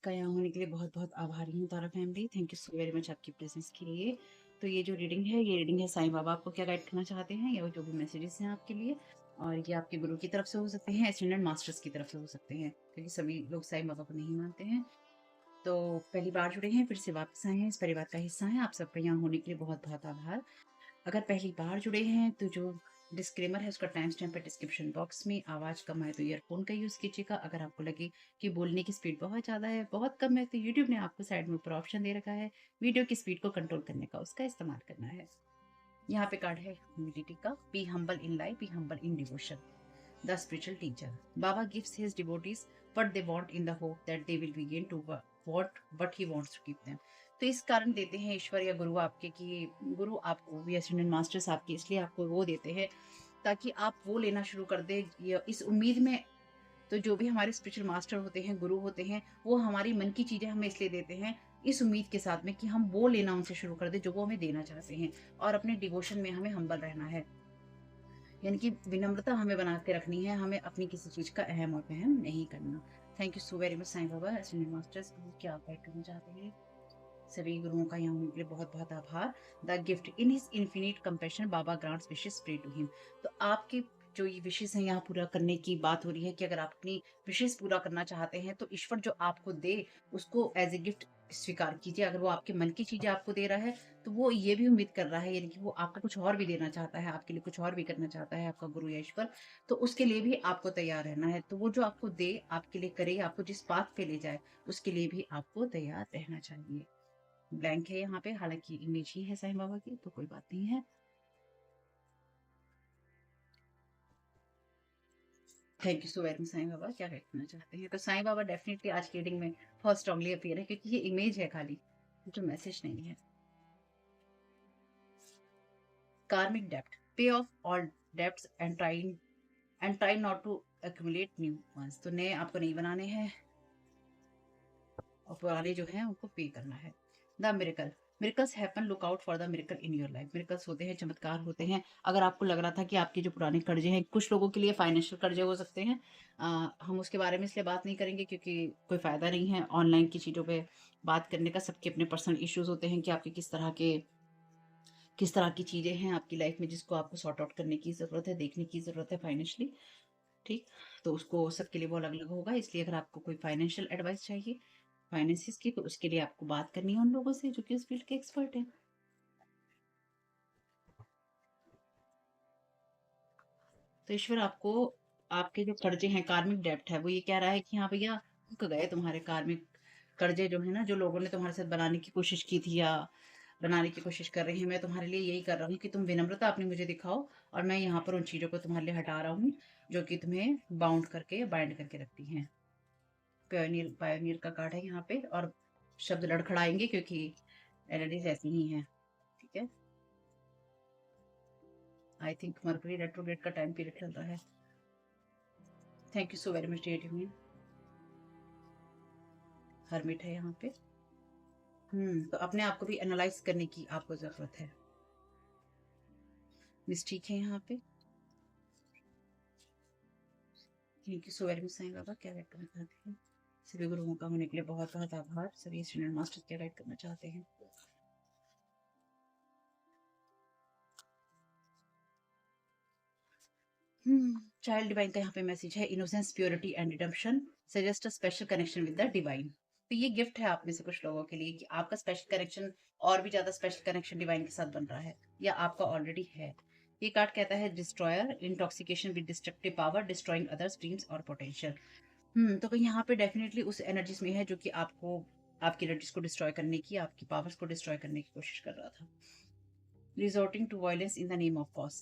आपका यहाँ होने के लिए बहुत-बहुत आभारी हूँ Tara family. Thank you so very much आपकी प्रेज़ेंस के लिए। तो ये जो रीडिंग है, ये रीडिंग है साईं बाबा आपको क्या गाइड करना चाहते हैं या जो भी मैसेजेस हैं आपके लिए। और ये आपके गुरु की तरफ से हो सकते हैं, एस्टेंडेड मास्टर्स की तरफ से हो सकते हैं, क्योंकि सभी लोग साईं बाबा को नहीं मानते हैं। तो पहली बार जुड़े हैं, फिर से वापस आए हैं, इस परिवार का हिस्सा हैं, आप सबका यहाँ होने के लिए बहुत-बहुत आभार। अगर पहली बार जुड़े हैं तो जो डिस्क्लेमर है उसका टाइम स्टैम्प है डिस्क्रिप्शन बॉक्स में। आवाज कम आए तो ईयरफोन का यूज कीजिएगा। अगर आपको लगे कि बोलने की स्पीड बहुत ज्यादा है, बहुत कम है, तो यूट्यूब ने आपको साइड में ऊपर ऑप्शन दे रखा है वीडियो की स्पीड को कंट्रोल करने का, उसका इस्तेमाल करना है। यहाँ पे कार्ड है ह्यूमिलिटी का। Be humble in life, be humble in devotion. The spiritual teacher Baba gives his devotees what they want in the hope that they will begin to what he wants to give them। तो इस कारण देते हैं ईश्वर या गुरु आपके, कि गुरु आपको भी असिस्टेंट मास्टर्स आपके इसलिए आपको वो देते हैं ताकि आप वो लेना शुरू कर दे, या इस उम्मीद में। तो जो भी हमारे स्पिरिचुअल मास्टर होते हैं, गुरु होते हैं, वो हमारी मन की चीजें हमें इसलिए देते हैं इस उम्मीद के साथ में कि हम वो लेना उनसे शुरू कर दे जो वो हमें देना चाहते हैं। और अपने डिवोशन में हमें हम्बल रहना है, यानी कि विनम्रता हमें बना के रखनी है, हमें अपनी किसी चीज का अहम और वहम नहीं करना। Thank you so very much Sai Baba extended masters. क्या आप गाइड करना चाहते हैं? सभी गुरुओं का यहाँ होने के लिए बहुत बहुत आभार। The gift in his infinite compassion Baba grants wishes pray to him. तो आपके जो ये विशेष हैं यहाँ पूरा करने की बात हो रही है कि अगर आप अपनी विशेष पूरा करना चाहते हैं तो ईश्वर जो आपको दे उसको एज ए गिफ्ट स्वीकार कीजिए। अगर वो आपके मन की चीजें आपको दे रहा है तो वो ये भी उम्मीद कर रहा है, यानी कि वो आपको कुछ और भी देना चाहता है, आपके लिए कुछ और भी करना चाहता है आपका गुरु या ईश्वर। तो उसके लिए भी आपको तैयार रहना है। तो वो जो आपको दे, आपके लिए करे, आपको जिस पाथ पे ले जाए, उसके लिए भी आपको तैयार रहना चाहिए। ब्लैंक है यहाँ पे, हालांकि इमेज ही है साईं बाबा की, तो कोई बात नहीं है। Thank you so very much Sai Baba. क्या कहना चाहते हैं? तो साईं बाबा डेफिनेटली आज की रीडिंग में बहुत स्ट्रांगली अपीयर है, क्योंकि ये इमेज है खाली, जो मैसेज नहीं है। कार्मिक डेप्ट, pay off all debts and try not to accumulate new ones. तो नए आपको नहीं बनाने हैं और पुराने जो हैं उनको पे करना है। The miracle, miracles happen, look out for the miracle in your life. Miracles होते हैं, चमत्कार होते हैं। अगर आपको लग रहा था कि आपके जो पुराने कर्जे हैं, कुछ लोगों के लिए फाइनेंशियल कर्जे हो सकते हैं, हम उसके बारे में इसलिए बात नहीं करेंगे क्योंकि कोई फायदा नहीं है ऑनलाइन की चीजों पे बात करने का। सबके अपने पर्सनल इश्यूज होते हैं कि आपके किस तरह की चीजें हैं आपकी लाइफ में जिसको आपको सॉर्ट आउट करने की जरूरत है, देखने की जरूरत है फाइनेंशियली। ठीक, तो उसको सबके लिए वो अलग अलग होगा। इसलिए अगर आपको कोई फाइनेंशियल एडवाइस चाहिए फाइनेंसिस की, तो उसके लिए आपको बात करनी है उन लोगों से जो कि उस फील्ड के एक्सपर्ट हैं। तो ईश्वर आपको आपके जो कर्जे हैं, कार्मिक डेब्ट है, वो ये कह रहा है कि हाँ भैया, रुक गए तुम्हारे कार्मिक कर्जे जो है ना, जो लोगों ने तुम्हारे साथ बनाने की कोशिश की थी या बनाने की कोशिश कर रहे हैं। मैं तुम्हारे लिए यही कर रहा हूँ कि तुम विनम्रता अपनी मुझे दिखाओ, और मैं यहाँ पर उन चीजों को तुम्हारे लिए हटा रहा हूँ जो कि तुम्हें बाउंड करके बाइंड करके रखती हैं। पायोनियर पायोनियर का कार्ड है यहाँ पे, और शब्द लड़खड़ाएंगे क्योंकि एनर्जीज ऐसी ही हैं। ठीक है, आई थिंक मरकरी रेट्रोग्रेड का टाइम पीरियड चल रहा है। Thank you so very much dear union. Hermit है यहाँ पे। तो अपने आप को भी एनालाइज करने की आपको जरूरत है। मिस्टेक है यहाँ पे। Thank you so very much Sai Baba. क्या गाइड करना चाहते हैं? सभी गुरुओं का होने के लिए बहुत बहुत आभार। सभी स्टूडेंट मास्टर क्या गाइड करना चाहते हैं? चाइल्ड डिवाइन का यहाँ पे मैसेज है, innocence, purity and redemption suggest a special connection with the divine. तो ये गिफ्ट है आप में से कुछ लोगों के लिए कि आपका स्पेशल कनेक्शन, और भी ज्यादा स्पेशल कनेक्शन डिवाइन के साथ बन रहा है, या आपका ऑलरेडी है। ये कार्ड कहता है destroyer, intoxication with destructive power, destroying others dreams और पोटेंशियल। तो यहाँ पे डेफिनेटली उस एनर्जीज में है जो कि आपको, आपकी एनर्जीज को डिस्ट्रॉय करने की, आपकी पावर्स को डिस्ट्रॉय करने की कोशिश कर रहा था। Resorting to violence in the name of cause.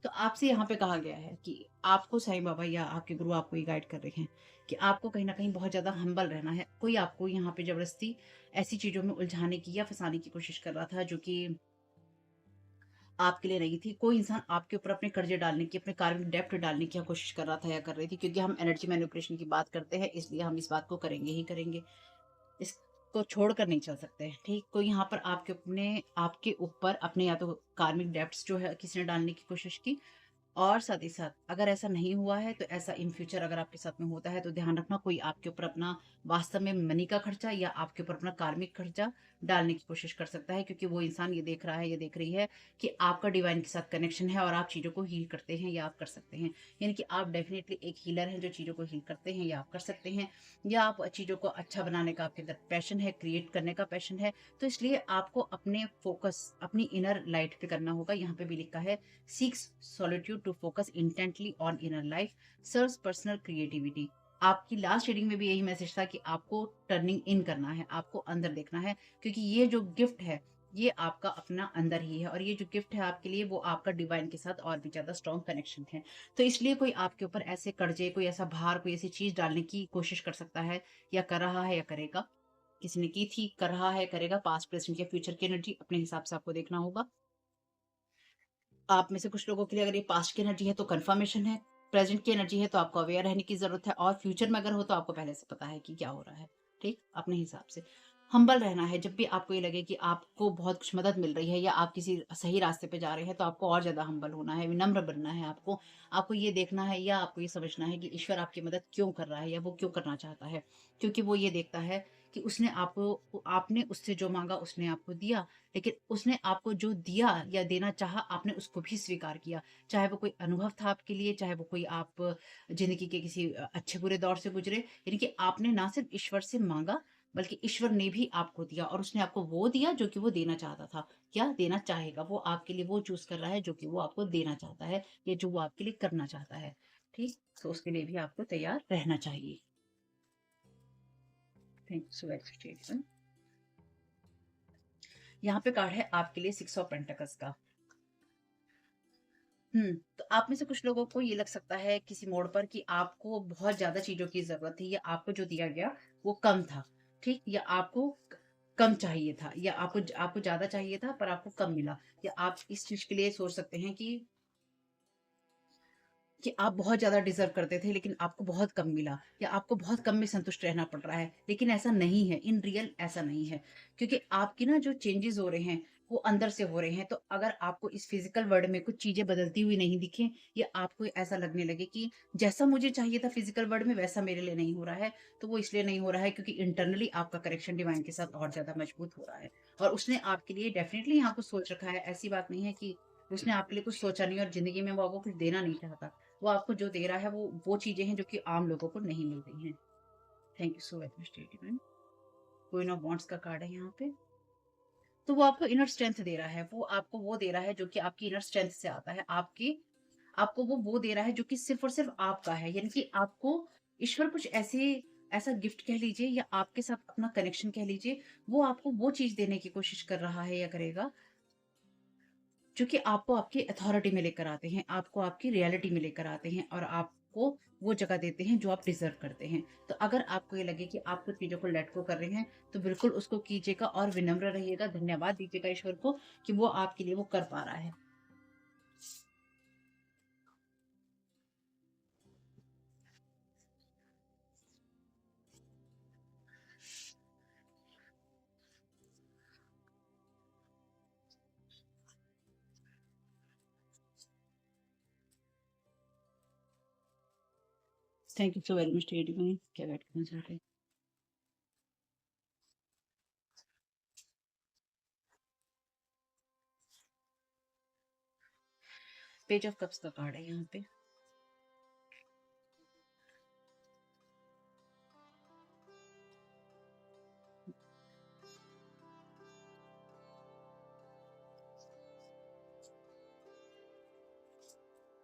तो आपसे यहाँ पे कहा गया है कि आपको साईं बाबा या आपके गुरु आपको ये गाइड कर रहे हैं कि आपको कहीं ना कहीं बहुत ज्यादा हम्बल रहना है। कोई आपको यहाँ पे जबरदस्ती ऐसी चीजों में उलझाने की या फंसाने की कोशिश कर रहा था जो कि आपके लिए नहीं थी। कोई इंसान आपके ऊपर अपने कर्जे डालने की, अपने कार्मिक डेप्ट डालने की कोशिश कर रहा था या कर रही थी, क्योंकि हम एनर्जी मैनिपुलेशन की बात करते हैं, इसलिए हम इस बात को करेंगे ही करेंगे। इसको छोड़कर नहीं चल सकते हैं। ठीक, कोई यहाँ पर आपके ऊपर अपने, या तो कार्मिक डेब्ट्स जो है किसी ने डालने की कोशिश की, और साथ ही साथ अगर ऐसा नहीं हुआ है तो ऐसा इन फ्यूचर अगर आपके साथ में होता है तो ध्यान रखना कोई आपके ऊपर अपना वास्तव में मनी का खर्चा या आपके ऊपर अपना कार्मिक खर्चा डालने की कोशिश कर सकता है, क्योंकि वो इंसान ये देख रहा है, ये देख रही है कि आपका डिवाइन के साथ कनेक्शन है और आप चीज़ों को हील करते हैं या आप कर सकते हैं। यानी कि आप डेफिनेटली एक हीलर हैं जो चीज़ों को हील करते हैं या आप कर सकते हैं, या आप चीज़ों को अच्छा बनाने का आपके अंदर पैशन है, क्रिएट करने का पैशन है। तो इसलिए आपको अपने फोकस अपनी इनर लाइट पे करना होगा। यहाँ पे भी लिखा है seeks solitude to focus intently on inner life, serves personal creativity। आपकी लास्ट रीडिंग में भी यही मैसेज था कि आपको टर्निंग इन करना है, आपको अंदर देखना है, क्योंकि ये जो गिफ्ट है ये आपका अपना अंदर ही है, और ये जो गिफ्ट है आपके लिए वो आपका डिवाइन के साथ और भी ज्यादा स्ट्रॉन्ग कनेक्शन है। तो इसलिए कोई आपके ऊपर ऐसे कर्जे, कोई ऐसा भार, कोई ऐसी चीज डालने की कोशिश कर सकता है या कर रहा है या करेगा। किसी ने की थी, कर रहा है, करेगा। पास्ट, प्रेजेंट या फ्यूचर की एनर्जी अपने हिसाब से आपको देखना होगा। आप में से कुछ लोगों के लिए अगर ये पास्ट की एनर्जी है तो कंफर्मेशन है, प्रेजेंट की एनर्जी है तो आपको अवेयर रहने की ज़रूरत है, और फ्यूचर में अगर हो तो आपको पहले से पता है कि क्या हो रहा है। ठीक? अपने हिसाब से। हम्बल रहना है, जब भी आपको ये लगे कि आपको बहुत कुछ मदद मिल रही है या आप किसी सही रास्ते पे जा रहे हैं तो आपको और ज़्यादा हम्बल होना है, विनम्र बनना है आपको। आपको ये देखना है या आपको ये समझना है कि ईश्वर आपकी मदद क्यों कर रहा है या वो क्यों करना चाहता है। क्योंकि वो ये देखता है कि उसने आपको आपने उससे जो माँगा उसने आपको दिया, लेकिन उसने आपको जो दिया या देना चाहा आपने उसको भी स्वीकार किया। चाहे वो कोई अनुभव था आपके लिए, चाहे वो कोई आप ज़िंदगी के किसी अच्छे बुरे दौर से गुज़रे, यानी कि आपने ना सिर्फ़ ईश्वर से माँगा, बल्कि ईश्वर ने भी आपको दिया, और उसने आपको वो दिया जो कि वो देना चाहता था या देना चाहेगा। वो आपके लिए वो चूज़ कर रहा है जो कि वो आपको देना चाहता है या जो वो आपके लिए करना चाहता है। ठीक? तो उसके लिए भी आपको तैयार रहना चाहिए। Thank you so much. यहाँ पे कार्ड है आपके लिए 6 ऑफ पेंटिकल्स का। तो आप में से कुछ लोगों को ये लग सकता है किसी मोड़ पर कि आपको बहुत ज़्यादा चीज़ों की ज़रूरत थी, या आपको जो दिया गया वो कम था, ठीक? या आपको कम चाहिए था, या आपको आपको ज़्यादा चाहिए था पर आपको कम मिला, या आप इस चीज़ के लिए सोच सकते हैं कि आप बहुत ज़्यादा डिज़र्व करते थे लेकिन आपको बहुत कम मिला, या आपको बहुत कम में संतुष्ट रहना पड़ रहा है। लेकिन ऐसा नहीं है, इन रियल ऐसा नहीं है। क्योंकि आपकी ना जो चेंजेज़ हो रहे हैं, वो अंदर से हो रहे हैं। तो अगर आपको इस फ़िज़िकल वर्ल्ड में कुछ चीज़ें बदलती हुई नहीं दिखें, या आपको ऐसा लगने लगे कि जैसा मुझे चाहिए था फ़िज़िकल वर्ल्ड में वैसा मेरे लिए नहीं हो रहा है, तो वो इसलिए नहीं हो रहा है क्योंकि इंटरनली आपका कनेक्शन डिवाइन के साथ और ज़्यादा मजबूत हो रहा है। और उसने आपके लिए डेफ़िनिटली यहाँ कुछ सोच रखा है। ऐसी बात नहीं है कि उसने आपके लिए कुछ सोचा नहीं और ज़िंदगी में वो आपको कुछ देना नहीं चाहता। वो आपको जो दे रहा है वो चीज़ें हैं जो कि आम लोगों को नहीं मिल रही हैं। Thank you so very much ma'am. Queen of wands का कार्ड है यहाँ पे। तो वो आपको इनर स्ट्रेंथ दे रहा है। वो आपको वो दे रहा है जो कि आपकी इनर स्ट्रेंथ से आता है। आपको वो दे रहा है जो कि सिर्फ़ और सिर्फ़ आपका है। यानी कि आपको ईश्वर कुछ ऐसा गिफ्ट कह लीजिए या आपके साथ अपना कनेक्शन कह लीजिए, वो आपको वो चीज़ देने की कोशिश कर रहा है या करेगा जो कि आपको आपकी अथॉरिटी में लेकर आते हैं, आपको आपकी रियलिटी में लेकर आते हैं, और आपको वो जगह देते हैं जो आप डिज़र्व करते हैं। तो अगर आपको ये लगे कि आप कुछ चीज़ों को लेट गो कर रहे हैं, तो बिल्कुल उसको कीजिएगा और विनम्र रहिएगा, धन्यवाद दीजिएगा ईश्वर को कि वो आपके लिए वो कर पा रहा है। Thank you so very much teddy में क्या गाइड करना चाहते हैं? पेज ऑफ कप्स का कार्ड है यहाँ पे।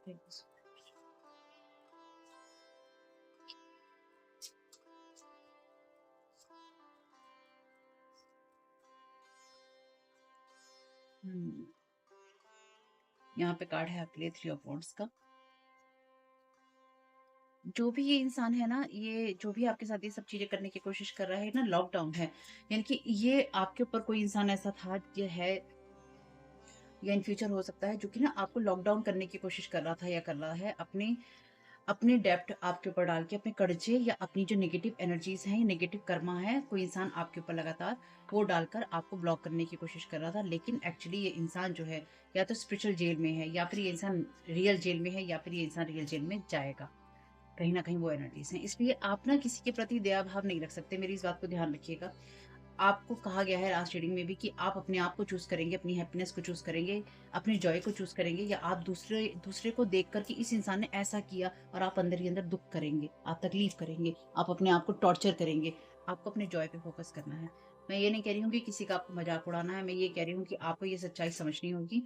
थैंक यू सो हुँ, यहाँ पे कार्ड है आपके लिए 3 ऑफ वांड्स का। जो भी ये इंसान है ना, ये जो भी आपके साथ ये सब चीज़ें करने की कोशिश कर रहा है ना, लॉकडाउन है। यानी कि ये आपके ऊपर कोई इंसान ऐसा था, ये है या इन फ्यूचर हो सकता है जो कि ना आपको लॉकडाउन करने की कोशिश कर रहा था या कर रहा है अपनी अपने डेब्ट आपके ऊपर डाल के अपने कर्जे या अपनी जो नेगेटिव एनर्जीज हैं, नेगेटिव कर्मा है, कोई इंसान आपके ऊपर लगातार वो डालकर आपको ब्लॉक करने की कोशिश कर रहा था। लेकिन एक्चुअली ये इंसान जो है या तो स्पिरिचुअल जेल में है, या फिर ये इंसान रियल जेल में है, या फिर ये इंसान रियल जेल में जाएगा। कहीं न कहीं वो एनर्जीज़ हैं। इसलिए आप ना किसी के प्रति दया भाव नहीं रख सकते, मेरी इस बात को ध्यान रखिएगा। आपको कहा गया है लास्ट रीडिंग में भी कि आप अपने आप को चूज़ करेंगे, अपनी हैप्पीनेस को चूज़ करेंगे, अपनी जॉय को चूज़ करेंगे, या आप दूसरे दूसरे को देख कर कि इस इंसान ने ऐसा किया और आप अंदर ही अंदर दुःख करेंगे, आप तकलीफ़ करेंगे, आप अपने आप को टॉर्चर करेंगे। आपको अपने जॉय पे फ़ोकस करना है। मैं ये नहीं कह रही हूँ कि किसी का आपको मज़ाक उड़ाना है, मैं ये कह रही हूँ कि आपको ये सच्चाई समझनी होगी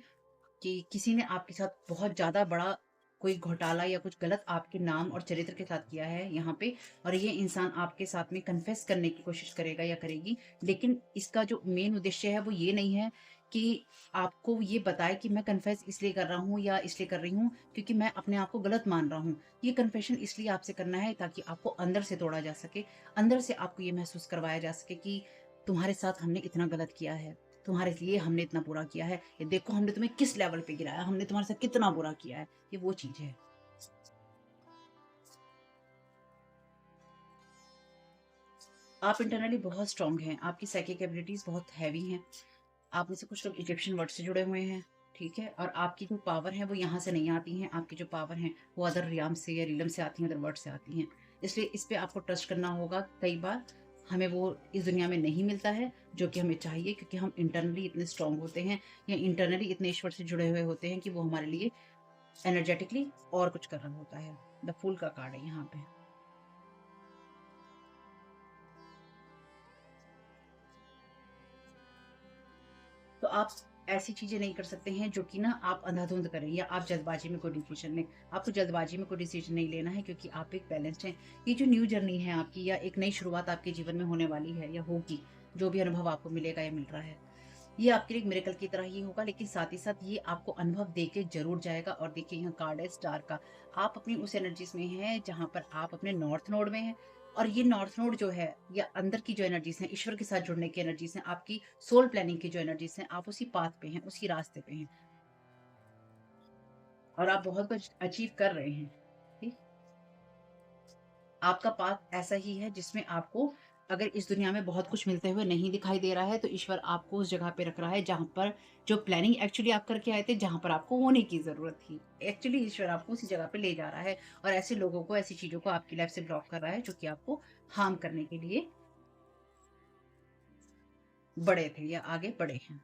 कि किसी ने आपके साथ बहुत ज़्यादा बड़ा कोई घोटाला या कुछ गलत आपके नाम और चरित्र के साथ किया है यहाँ पे, और ये इंसान आपके साथ में कन्फेस करने की कोशिश करेगा या करेगी। लेकिन इसका जो मेन उद्देश्य है वो ये नहीं है कि आपको ये बताए कि मैं कन्फेस इसलिए कर रहा हूँ या इसलिए कर रही हूँ क्योंकि मैं अपने आप को गलत मान रहा हूँ। ये कन्फेशन इसलिए आपसे करना है ताकि आपको अंदर से तोड़ा जा सके, अंदर से आपको ये महसूस करवाया जा सके कि तुम्हारे साथ हमने इतना गलत किया है, तुम्हारे लिए हमने इतना बुरा किया है, ये देखो हमने तुम्हें किस लेवल पे गिराया, हमने तुम्हारे साथ कितना बुरा किया है। ये वो चीज़ है। आप इंटरनली बहुत स्ट्रॉन्ग हैं, आपकी साइकिक एबिलिटीज़ बहुत हैवी हैं। आप में से कुछ लोग इजिप्शियन वर्ड से जुड़े हुए हैं, ठीक है? और आपकी जो पावर है वो यहाँ से नहीं आती हैं, आपकी जो पावर हैं वो अदर रियाम से या रीलम से आती हैं, अदर वर्ड से आती हैं। इसलिए इस पे आपको ट्रस्ट करना होगा। कई बार हमें वो इस दुनिया में नहीं मिलता है जो कि हमें चाहिए, क्योंकि हम इंटरनली इतने स्ट्रॉन्ग होते हैं या इंटरनली इतने ईश्वर से जुड़े हुए होते हैं कि वो हमारे लिए एनर्जेटिकली और कुछ कर रहा होता है। द फूल का कार्ड है यहाँ पे। तो आप ऐसी चीज़ें नहीं कर सकते हैं जो कि ना आप अंधाधुंध करें या आप जल्दबाजी में कोई डिसीजन लें। आपको जल्दबाजी में कोई डिसीजन नहीं लेना है क्योंकि आप एक बैलेंस्ड हैं। ये जो न्यू जर्नी है आपकी, या एक नई शुरुआत आपके जीवन में होने वाली है या होगी, जो भी अनुभव आपको मिलेगा या मिल रहा है, ये आपके लिए एक मिरेकल की तरह ही होगा, लेकिन साथ ही साथ ये आपको अनुभव देके ज़रूर जाएगा। और देखिए यहाँ कार्ड है स्टार का। आप अपनी उस एनर्जीज़ में हैं जहाँ पर आप अपने नॉर्थ नोड में हैं, और ये नॉर्थ नोड जो है या अंदर की जो एनर्जीज़ हैं, ईश्वर के साथ जुड़ने की एनर्जीज़ हैं, आपकी सोल प्लानिंग की जो एनर्जीज़ हैं, आप उसी पाथ पे हैं, उसी रास्ते पे हैं, और आप बहुत कुछ अचीव कर रहे हैं। ठीक? आपका पाथ ऐसा ही है जिसमें आपको, अगर इस दुनिया में बहुत कुछ मिलते हुए नहीं दिखाई दे रहा है, तो ईश्वर आपको उस जगह पे रख रहा है जहाँ पर जो प्लानिंग एक्चुअली आप करके आए थे, जहाँ पर आपको होने की ज़रूरत थी। एक्चुअली ईश्वर आपको उसी जगह पे ले जा रहा है, और ऐसे लोगों को, ऐसी चीज़ों को आपकी लाइफ से ब्लॉक कर रहा है जो कि आपको हार्म करने के लिए बड़े थे या आगे बढ़े हैं।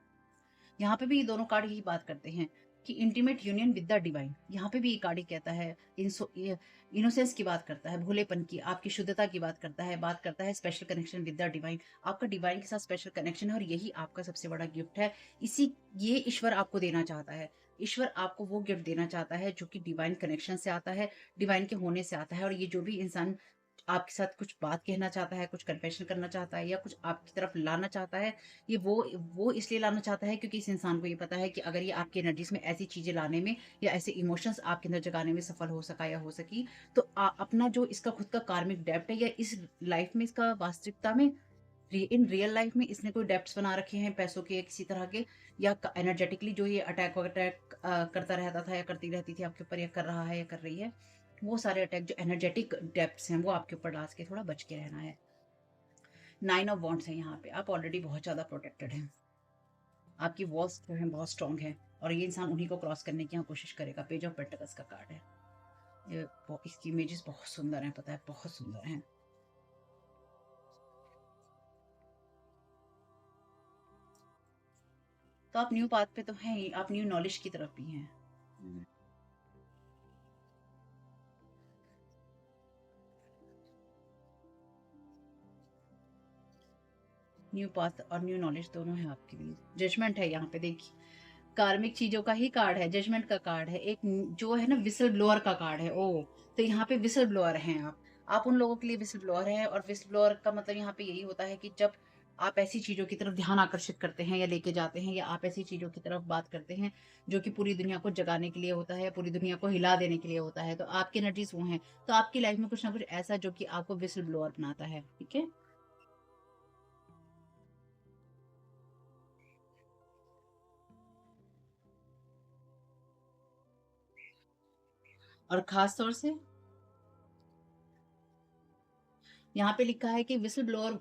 यहाँ पे भी ये दोनों कार्ड यही बात करते हैं कि intimate union with the divine. यहाँ पे भी ये कार्ड ही कहता है, इनोसेंस की बात करता है, भोलेपन की, आपकी शुद्धता की बात करता है special connection with the divine. आपका डिवाइन के साथ स्पेशल कनेक्शन है, और यही आपका सबसे बड़ा गिफ्ट है। इसी ये ईश्वर आपको देना चाहता है। ईश्वर आपको वो गिफ्ट देना चाहता है जो कि डिवाइन कनेक्शन से आता है, डिवाइन के होने से आता है। और ये जो भी इंसान आपके साथ कुछ बात कहना चाहता है, कुछ कन्फेशन करना चाहता है, या कुछ आपकी तरफ लाना चाहता है, ये वो इसलिए लाना चाहता है क्योंकि इस इंसान को ये पता है कि अगर ये आपकी एनर्जीज में ऐसी चीज़ें लाने में या ऐसे इमोशंस आपके अंदर जगाने में सफल हो सका या हो सकी, तो अपना जो इसका खुद का कार्मिक डेब्ट है, या इस लाइफ में, इसका वास्तविकता में, इन रियल लाइफ में इसने कोई डेब्ट्स बना रखे हैं पैसों के या किसी तरह के, या एनर्जेटिकली जो ये अटैक अटैक करता रहता था या करती रहती थी आपके ऊपर, या कर रहा है या कर रही है, वो सारे अटैक जो एनर्जेटिक डेब्ट्स हैं वो आपके ऊपर डाल के थोड़ा बच के रहना है। 9 ऑफ वॉन्ड्स है यहाँ पे। आप ऑलरेडी बहुत ज़्यादा प्रोटेक्टेड हैं, आपकी वॉल्स जो है बहुत स्ट्रांग है, और ये इंसान उन्हीं को क्रॉस करने की यहाँ कोशिश करेगा। पेज ऑफ पेंटिकल्स का कार्ड है। इसकी इमेजेस बहुत सुंदर हैं, पता है, बहुत सुंदर हैं। तो आप न्यू पाथ पे तो हैं ही, आप न्यू नॉलेज की तरफ भी हैं। न्यू पाथ और न्यू नॉलेज दोनों है आपके लिए। जजमेंट है यहाँ पे, देखिए कार्मिक चीजों का ही कार्ड है, जजमेंट का कार्ड है। एक जो है ना विसल ब्लोअर का कार्ड है। ओ, तो यहाँ पे विसल ब्लोअर हैं आप उन लोगों के लिए विसल ब्लोअर हैं। और विसल ब्लोअर का मतलब यहाँ पे यही होता है कि जब आप ऐसी चीजों की तरफ ध्यान आकर्षित करते हैं या लेके जाते हैं, या आप ऐसी चीजों की तरफ बात करते हैं जो कि पूरी दुनिया को जगाने के लिए होता है, पूरी दुनिया को हिला देने के लिए होता है, तो आपकी एनर्जीज वो हैं। तो आपकी लाइफ में कुछ ना कुछ ऐसा जो कि आपको विसल ब्लोअर बनाता है, ठीक है। और खास तौर से यहाँ पे लिखा है कि विसल ब्लोअर,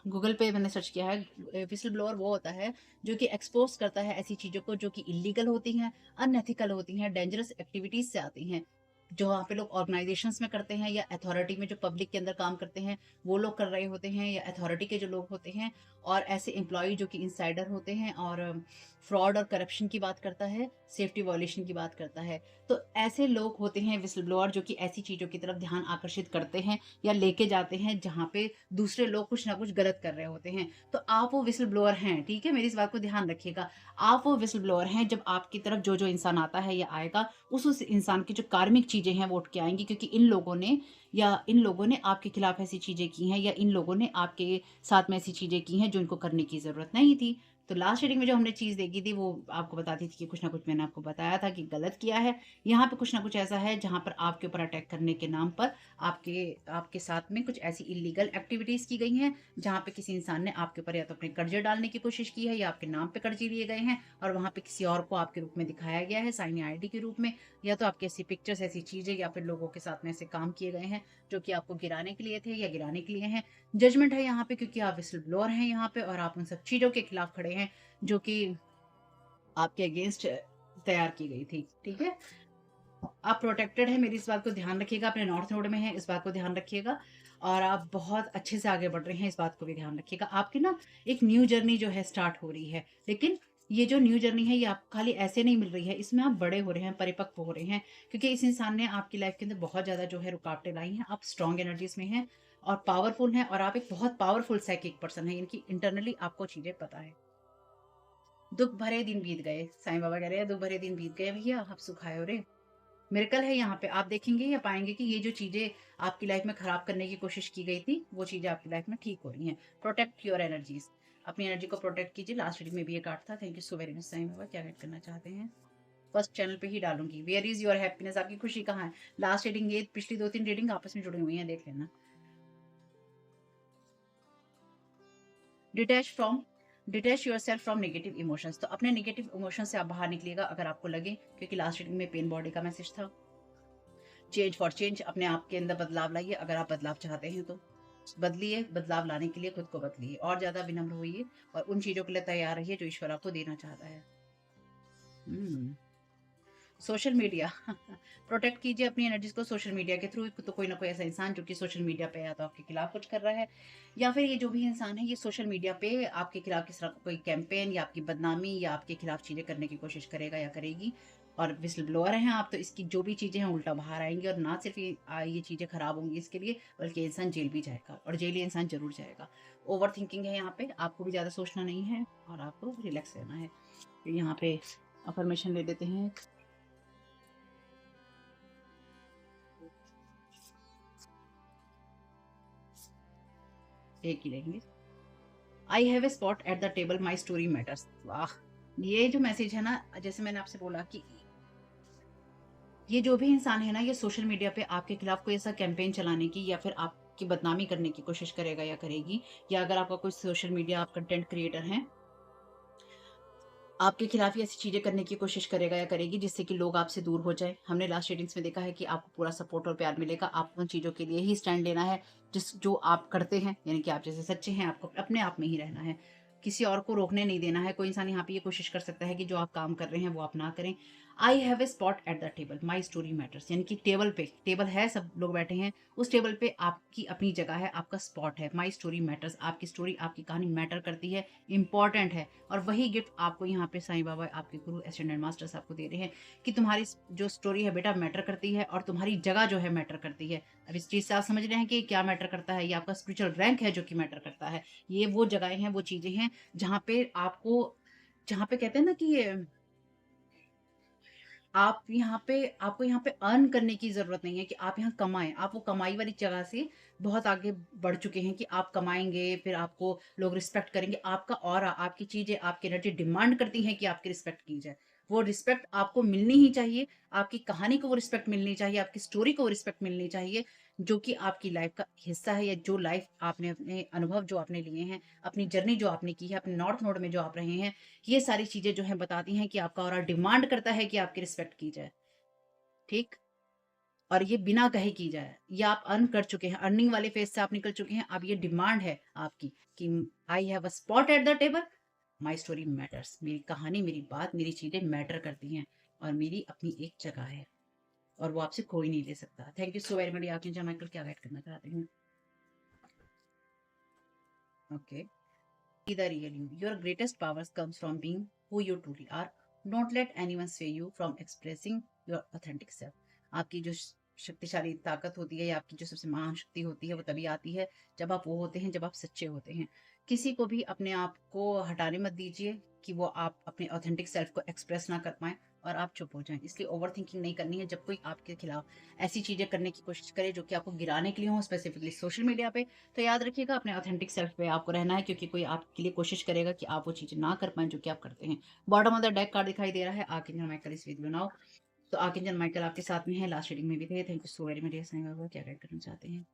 गूगल पे मैंने सर्च किया है, विसल ब्लोअर वो होता है जो कि एक्सपोज करता है ऐसी चीज़ों को जो कि इलीगल होती हैं, अनएथिकल होती हैं, डेंजरस एक्टिविटीज से आती हैं, जो वहाँ पे लोग ऑर्गेनाइजेशंस में करते हैं या अथॉरिटी में जो पब्लिक के अंदर काम करते हैं वो लोग कर रहे होते हैं, या अथॉरिटी के जो लोग होते हैं, और ऐसे एम्प्लॉय जो कि इनसाइडर होते हैं, और फ्रॉड और करप्शन की बात करता है, सेफ्टी वायलेशन की बात करता है। तो ऐसे लोग होते हैं विसल ब्लोअर जो कि ऐसी चीज़ों की तरफ ध्यान आकर्षित करते हैं या लेके जाते हैं जहाँ पे दूसरे लोग कुछ ना कुछ गलत कर रहे होते हैं। तो आप वो विसल ब्लोअर हैं, ठीक है? मेरी इस बात को ध्यान रखिएगा। आप वो विसल ब्लोअर हैं जब आपकी तरफ जो इंसान आता है या आएगा, उस इंसान की जो कार्मिक चीज़ें हैं वो उठ के आएँगी, क्योंकि इन लोगों ने आपके खिलाफ ऐसी चीज़ें की हैं, या इन लोगों ने आपके साथ में ऐसी चीज़ें की हैं जो इनको करने की ज़रूरत नहीं थी। तो लास्ट रीडिंग में जो हमने चीज़ देखी थी वो आपको बताती थी कि कुछ ना कुछ मैंने आपको बताया था कि गलत किया है। यहाँ पे कुछ ना कुछ ऐसा है जहाँ पर आपके ऊपर अटैक करने के नाम पर आपके आपके साथ में कुछ ऐसी इल्लीगल एक्टिविटीज़ की गई हैं, जहाँ पे किसी इंसान ने आपके ऊपर या तो अपने कर्ज़े डालने की कोशिश की है, या आपके नाम पे कर्ज़े लिए गए हैं, और वहाँ पे किसी और को आपके रूप में दिखाया गया है, साइन या आईडी के रूप में, या तो आपकी ऐसी पिक्चर्स, ऐसी चीज़ें, या फिर लोगों के साथ में ऐसे काम किए गए हैं जो कि आपको गिराने के लिए थे या गिराने के लिए हैं। जजमेंट है यहाँ पे, क्योंकि आप विसल ब्लोअर हैं यहाँ पे, और आप उन सब चीज़ों के खिलाफ खड़े हैं जो कि आपके अगेंस्ट तैयार की गई थी, ठीक है? आप प्रोटेक्टेड हैं, मेरी इस बात को ध्यान रखिएगा। अपने नॉर्थ नोड में हैं, इस बात को ध्यान रखिएगा, और आप बहुत अच्छे से आगे बढ़ रहे हैं, इस बात को भी ध्यान रखिएगा। आपकी ना एक न्यू जर्नी जो है स्टार्ट हो रही है, लेकिन ये जो न्यू जर्नी है ये आपको खाली ऐसे नहीं मिल रही है, इसमें आप बड़े हो रहे हैं, परिपक्व हो रहे हैं, क्योंकि इस इंसान ने आपकी लाइफ के अंदर बहुत ज़्यादा जो है रुकावटें लाई हैं। आप स्ट्रॉन्ग एनर्जीज में हैं और पावरफुल हैं, और आप एक बहुत पावरफुल साइकिक पर्सन हैं, यानी कि इंटरनली आपको चीज़ें पता है। दुख भरे दिन बीत गए, साईं बाबा कह रहे हैं दुख भरे दिन बीत गए भैया, अब सुख आए हो रे। मिरेकल है यहाँ पे, आप देखेंगे या पाएंगे कि ये जो चीजें आपकी लाइफ में खराब करने की कोशिश की गई थी वो चीजें आपकी लाइफ में ठीक हो रही हैं। प्रोटेक्ट योर एनर्जीज, अपनी एनर्जी को प्रोटेक्ट कीजिए। लास्ट रीडिंग में भी ये कार्ड था। Thank you so very much Sai Baba. क्या गाइड करना चाहते हैं? फर्स्ट चैनल पे ही डालूंगी, वेयर इज योर हैप्पीनेस, आपकी खुशी कहाँ है? लास्ट रीडिंग, ये पिछली 2-3 रीडिंग आपस में जुड़ी हुई हैं, देख लेना। Detach from detach your self from negative emotions, तो अपने नेगेटिव इमोशन से आप बाहर निकलिएगा अगर आपको लगे, क्योंकि लास्ट रीडिंग में पेन बॉडी का मैसेज था। चेंज फॉर चेंज, अपने आप के अंदर बदलाव लाइए अगर आप बदलाव चाहते हैं तो। बदलिए, बदलाव लाने के लिए खुद को बदलिए, और ज़्यादा विनम्र होइए, और उन चीज़ों के लिए तैयार रहिए जो ईश्वर आपको देना चाहता है। हुँ। सोशल मीडिया प्रोटेक्ट कीजिए अपनी एनर्जीज़ को सोशल मीडिया के थ्रू। तो कोई ना कोई ऐसा इंसान जो कि सोशल मीडिया पे या तो आपके खिलाफ कुछ कर रहा है, या फिर ये जो भी इंसान है ये सोशल मीडिया पे आपके खिलाफ किस तरह का कोई कैंपेन या आपकी बदनामी या आपके खिलाफ चीज़ें करने की कोशिश करेगा या करेगी। और विसल ब्लोअर हैं आप, तो इसकी जो भी चीज़ें हैं उल्टा बाहर आएँगी, और ना सिर्फ़ ये चीज़ें खराब होंगी इसके लिए, बल्कि इंसान जेल भी जाएगा, और जेल ये इंसान ज़रूर जाएगा। ओवरथिंकिंग है यहाँ पे, आपको भी ज़्यादा सोचना नहीं है और आपको रिलैक्स रहना है। तो यहाँ पे अफ़र्मेशन ले लेते हैं। एक ही लेंगे। I have a spot at the table, my story matters. वाह! ये जो मैसेज है ना, जैसे मैंने आपसे बोला कि ये जो भी इंसान है ना, ये सोशल मीडिया पे आपके खिलाफ कोई ऐसा कैंपेन चलाने की या फिर आपकी बदनामी करने की कोशिश करेगा या करेगी, या अगर आपका कोई सोशल मीडिया आप कंटेंट क्रिएटर हैं, आपके खिलाफ ही ऐसी चीज़ें करने की कोशिश करेगा या करेगी जिससे कि लोग आपसे दूर हो जाएँ। हमने लास्ट रीडिंग्स में देखा है कि आपको पूरा सपोर्ट और प्यार मिलेगा। आपको उन चीज़ों के लिए ही स्टैंड लेना है जो आप करते हैं, यानी कि आप जैसे सच्चे हैं, आपको अपने आप में ही रहना है। किसी और को रोकने नहीं देना है। कोई इंसान यहाँ पे ये कोशिश कर सकता है कि जो आप काम कर रहे हैं वो आप ना करें। I have a spot at the table, my story matters, यानी कि टेबल है, सब लोग बैठे हैं, उस टेबल पे आपकी अपनी जगह है, आपका स्पॉट है। माई स्टोरी मैटर्स, आपकी स्टोरी, आपकी कहानी मैटर करती है, इम्पॉर्टेंट है। और वही गिफ्ट आपको यहाँ पे साईं बाबा, आपके गुरु एस्टेंडेंट मास्टर्स आपको दे रहे हैं कि तुम्हारी जो स्टोरी है बेटा मैटर करती है, और तुम्हारी जगह जो है मैटर करती है। अब इस चीज़ से आप समझ रहे हैं कि क्या मैटर करता है? ये आपका स्पिरिचुअल रैंक है जो कि मैटर करता है। ये वो जगहें हैं, वो चीज़ें हैं जहाँ पे कहते हैं ना कि आपको यहाँ पे अर्न करने की ज़रूरत नहीं है कि आप यहाँ कमाएँ। आप वो कमाई वाली जगह से बहुत आगे बढ़ चुके हैं कि आप कमाएँगे, फिर आपको लोग रिस्पेक्ट करेंगे। आपका ऑरा, आपकी चीज़ें, आपकी एनर्जी डिमांड करती हैं कि आपकी रिस्पेक्ट की जाए। वो रिस्पेक्ट आपको मिलनी ही चाहिए। आपकी कहानी को वो रिस्पेक्ट मिलनी चाहिए, आपकी स्टोरी को वो रिस्पेक्ट मिलनी चाहिए, जो कि आपकी लाइफ़ का हिस्सा है, या जो लाइफ़ आपने अपने अनुभव जो आपने लिए हैं, अपनी जर्नी जो आपने की है, अपने नॉर्थ नोड में जो आप रहे हैं, ये सारी चीज़ें जो हैं बताती हैं कि आपका ऑरा डिमांड करता है कि आपकी रिस्पेक्ट की जाए। ठीक? और ये बिना कहे की जाए, या आप अर्न कर चुके हैं, अर्निंग वाले फेज से आप निकल चुके हैं, अब ये डिमांड है आपकी कि I have a spot at the table, my story matters, मेरी कहानी, मेरी बात, मेरी चीजें मैटर करती हैं, और मेरी अपनी एक जगह है, और वो आपसे कोई नहीं ले सकता। Thank you so very much. आपने जो माइकल क्या गाइड करना चाहते हैं? Okay, the real you. Your greatest powers comes from being who you truly are. Don't let anyone sway you from expressing your authentic self. आपकी जो शक्तिशाली ताकत होती है, या आपकी जो सबसे महान शक्ति होती है, वो तभी आती है जब आप वो होते हैं, जब आप सच्चे होते हैं। किसी को भी अपने आप को हटाने मत दीजिए कि वो आप अपने ऑथेंटिक सेल्फ को एक्सप्रेस ना कर पाए और आप चुप हो जाएं। इसलिए ओवर थिंकिंग नहीं करनी है। जब कोई आपके खिलाफ ऐसी चीजें करने की कोशिश करे जो कि आपको गिराने के लिए हो, स्पेसिफिकली सोशल मीडिया पे, तो याद रखिएगा अपने ऑथेंटिक सेल्फ पे आपको रहना है, क्योंकि कोई आपके लिए कोशिश करेगा कि आप वो चीज़ें ना कर पाएँ जो कि आप करते हैं। Bottom of the deck card दिखाई दे रहा है आर्कएंजल माइकल इस वीडियो नाउ। तो आर्कएंजल माइकल आपके साथ में है, लास्ट रीडिंग में भी थे। Thank you so very much. क्या गाइड करना चाहते हैं?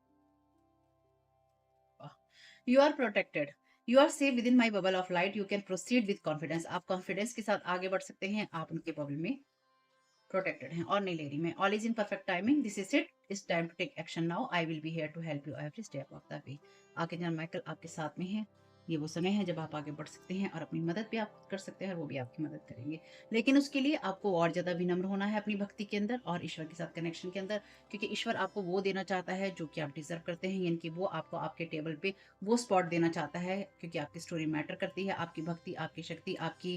You are protected, you are safe within my bubble of light, you can proceed with confidence. आप कॉन्फिडेंस के साथ आगे बढ़ सकते हैं, आप उनके बबल में प्रोटेक्टेड हैं। और नहीं ले रही मैं, all is in perfect timing, this is it, it's time to take action now, I will be here to help you every step of the way. आगे जन माइकल आपके साथ में है। ये वो समय है जब आप आगे बढ़ सकते हैं और अपनी मदद भी आप खुद कर सकते हैं, और वो भी आपकी मदद करेंगे। लेकिन उसके लिए आपको और ज़्यादा विनम्र होना है अपनी भक्ति के अंदर और ईश्वर के साथ कनेक्शन के अंदर, क्योंकि ईश्वर आपको वो देना चाहता है जो कि आप डिजर्व करते हैं, यानी कि वो आपको आपके टेबल पे वो स्पॉट देना चाहता है, क्योंकि आपकी स्टोरी मैटर करती है, आपकी भक्ति, आपकी शक्ति, आपकी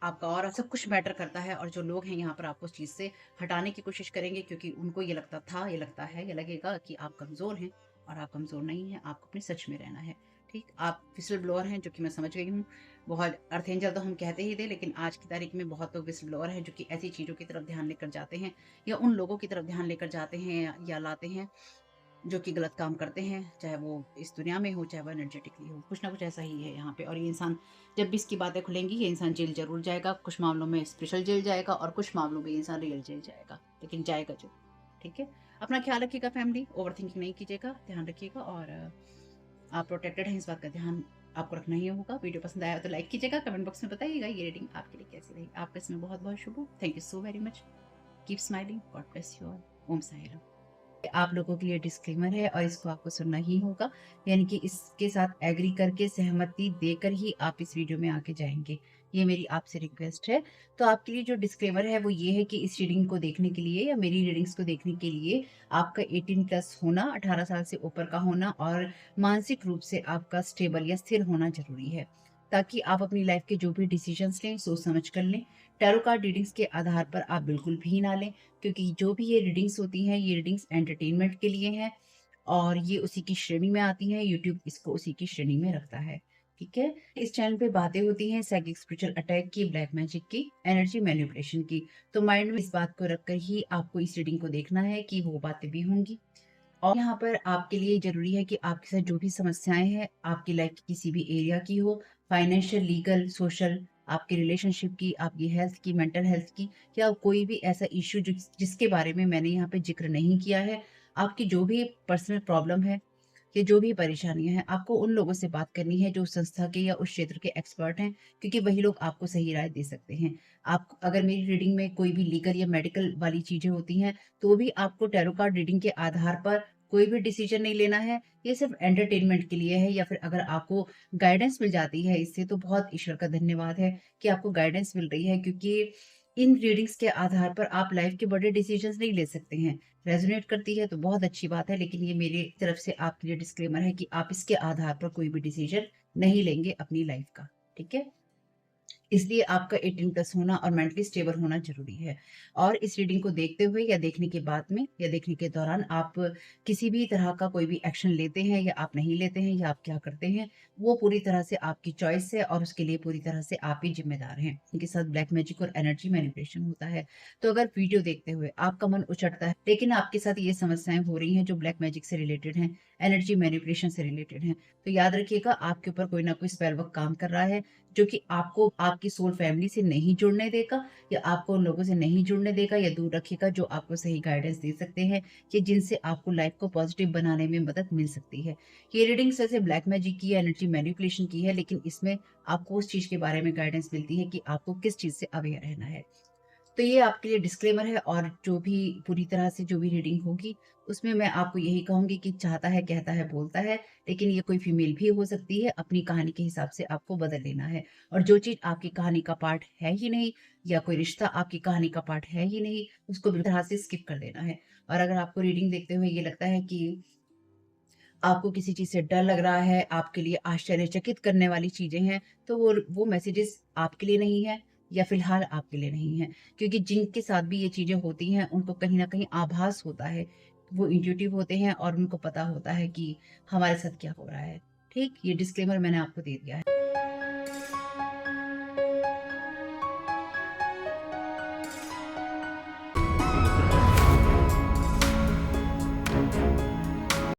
आपका और सब कुछ मैटर करता है। और जो लोग हैं यहाँ पर आपको उस चीज़ से हटाने की कोशिश करेंगे, क्योंकि उनको ये लगता था, ये लगता है, ये लगेगा कि आप कमज़ोर हैं, और आप कमज़ोर नहीं हैं, आपको अपने सच में रहना है। ठीक, आप विसल ब्लोअर हैं, जो कि मैं समझ गई हूँ। बहुत अर्थ एंजल तो हम कहते ही थे, लेकिन आज की तारीख में बहुत लोग विसल ब्लोअर हैं जो कि ऐसी चीज़ों की तरफ ध्यान लेकर जाते हैं, या उन लोगों की तरफ ध्यान लेकर जाते हैं या लाते हैं जो कि गलत काम करते हैं, चाहे वो इस दुनिया में हो, चाहे वो एनर्जेटिकली हो। कुछ ना कुछ ऐसा ही है यहाँ पे। और ये इंसान, जब भी इसकी बातें खुलेंगी, ये इंसान जेल ज़रूर जाएगा। कुछ मामलों में स्पेशल जेल जाएगा, और कुछ मामलों में ये इंसान रियल जेल जाएगा, लेकिन जाएगा ज़रूर। ठीक है? अपना ख्याल रखिएगा फैमिली, ओवरथिंकिंग नहीं कीजिएगा, ध्यान रखिएगा, और आप प्रोटेक्टेड हैं, इस बात का ध्यान आपको रखना ही होगा। वीडियो पसंद आया तो लाइक कीजिएगा, कमेंट बॉक्स में बताइएगा ये रीडिंग आपके लिए कैसी रही। आपका इसमें बहुत-बहुत शुभ हो। Thank you so very much. Keep smiling. God bless you all. Om Sai Ram. आप लोगों के लिए डिस्क्लेमर है और इसको आपको सुनना ही होगा, यानी कि इसके साथ एग्री करके, सहमति देकर ही आप इस वीडियो में आगे जाएंगे। ये मेरी आपसे रिक्वेस्ट है। तो आपके लिए जो डिस्क्लेमर है वो ये है कि इस रीडिंग को देखने के लिए, या मेरी रीडिंग्स को देखने के लिए, आपका 18 प्लस होना, 18 साल से ऊपर का होना, और मानसिक रूप से आपका स्टेबल या स्थिर होना जरूरी है, ताकि आप अपनी लाइफ के जो भी डिसीजंस लें सोच समझ कर लें। टैरो कार्ड रीडिंग्स के आधार पर आप बिल्कुल भी ना लें, क्योंकि जो भी ये रीडिंग्स होती हैं, ये रीडिंग्स एंटरटेनमेंट के लिए हैं, और ये उसी की श्रेणी में आती हैं। यूट्यूब इसको उसी की श्रेणी में रखता है। ठीक है? इस चैनल पे बातें होती हैं साइकिक स्पिरिचुअल अटैक की, ब्लैक मैजिक की, एनर्जी मैनिपुलेशन की। तो माइंड में इस बात को रखकर ही आपको इस रीडिंग को देखना है कि वो बातें भी होंगी। और यहाँ पर आपके लिए ज़रूरी है कि आपके साथ जो भी समस्याएँ हैं, आपकी लाइफ़ की किसी भी एरिया की हो, फाइनेंशियल, लीगल, सोशल, आपकी रिलेशनशिप की, आपकी हेल्थ की, मेंटल हेल्थ की, या कोई भी ऐसा इश्यू जिसके बारे में मैंने यहाँ पे ज़िक्र नहीं किया है, आपकी जो भी पर्सनल प्रॉब्लम है, या जो भी परेशानियाँ हैं, आपको उन लोगों से बात करनी है जो उस संस्था के या उस क्षेत्र के एक्सपर्ट हैं, क्योंकि वही लोग आपको सही राय दे सकते हैं। आप अगर मेरी रीडिंग में कोई भी लीगल या मेडिकल वाली चीज़ें होती हैं, तो भी आपको टैरो कार्ड रीडिंग के आधार पर कोई भी डिसीजन नहीं लेना है। ये सिर्फ़ एंटरटेनमेंट के लिए है, या फिर अगर आपको गाइडेंस मिल जाती है इससे, तो बहुत ईश्वर का धन्यवाद है कि आपको गाइडेंस मिल रही है, क्योंकि इन रीडिंग्स के आधार पर आप लाइफ़ के बड़े डिसीजंस नहीं ले सकते हैं। रेज़ोनेट करती है तो बहुत अच्छी बात है, लेकिन ये मेरी तरफ से आपके लिए डिस्क्लेमर है कि आप इसके आधार पर कोई भी डिसीजन नहीं लेंगे अपनी लाइफ़ का। ठीक है? इसलिए आपका 18 प्लस होना और मेंटली स्टेबल होना ज़रूरी है। और इस रीडिंग को देखते हुए या देखने के बाद में या देखने के दौरान आप किसी भी तरह का कोई भी एक्शन लेते हैं या आप नहीं लेते हैं, या आप क्या करते हैं, वो पूरी तरह से आपकी चॉइस है, और उसके लिए पूरी तरह से आप ही ज़िम्मेदार हैं। इनके साथ ब्लैक मैजिक और एनर्जी मैनिपुलेशन होता है। तो अगर वीडियो देखते हुए आपका मन उचटता है, लेकिन आपके साथ ये समस्याएँ हो रही हैं जो ब्लैक मैजिक से रिलेटेड हैं, एनर्जी मैनिपुलेशन से रिलेटेड हैं, तो याद रखिएगा आपके ऊपर कोई ना कोई स्पेल वर्क काम कर रहा है, जो कि आपको आपकी सोल फैमिली से नहीं जुड़ने देगा, या आपको उन लोगों से नहीं जुड़ने देगा, या दूर रखेगा जो आपको सही गाइडेंस दे सकते हैं, कि जिनसे आपको लाइफ को पॉजिटिव बनाने में मदद मिल सकती है। ये रीडिंग्स वैसे ब्लैक मैजिक की, एनर्जी मैनिपुलेशन की है, लेकिन इसमें आपको उस चीज़ के बारे में गाइडेंस मिलती है कि आपको किस चीज़ से अवेयर रहना है। तो ये आपके लिए डिस्क्लेमर है, और जो भी पूरी तरह से जो भी रीडिंग होगी, उसमें मैं आपको यही कहूँगी कि चाहता है, कहता है, बोलता है, लेकिन ये कोई फीमेल भी हो सकती है, अपनी कहानी के हिसाब से आपको बदल लेना है। और जो चीज़ आपकी कहानी का पार्ट है ही नहीं, या कोई रिश्ता आपकी कहानी का पार्ट है ही नहीं, उसको बिल्कुल तरह से स्किप कर देना है। और अगर आपको रीडिंग देखते हुए ये लगता है कि आपको किसी चीज़ से डर लग रहा है, आपके लिए आश्चर्यचकित करने वाली चीज़ें हैं, तो वो मैसेजेस आपके लिए नहीं है, या फ़िलहाल आपके लिए नहीं है। क्योंकि जिनके साथ भी ये चीज़ें होती हैं, उनको कहीं न कहीं आभास होता है। वो इंट्यूटिव होते हैं और उनको पता होता है कि हमारे साथ क्या हो रहा है। ठीक? ये डिस्क्लेमर मैंने आपको दे दिया है।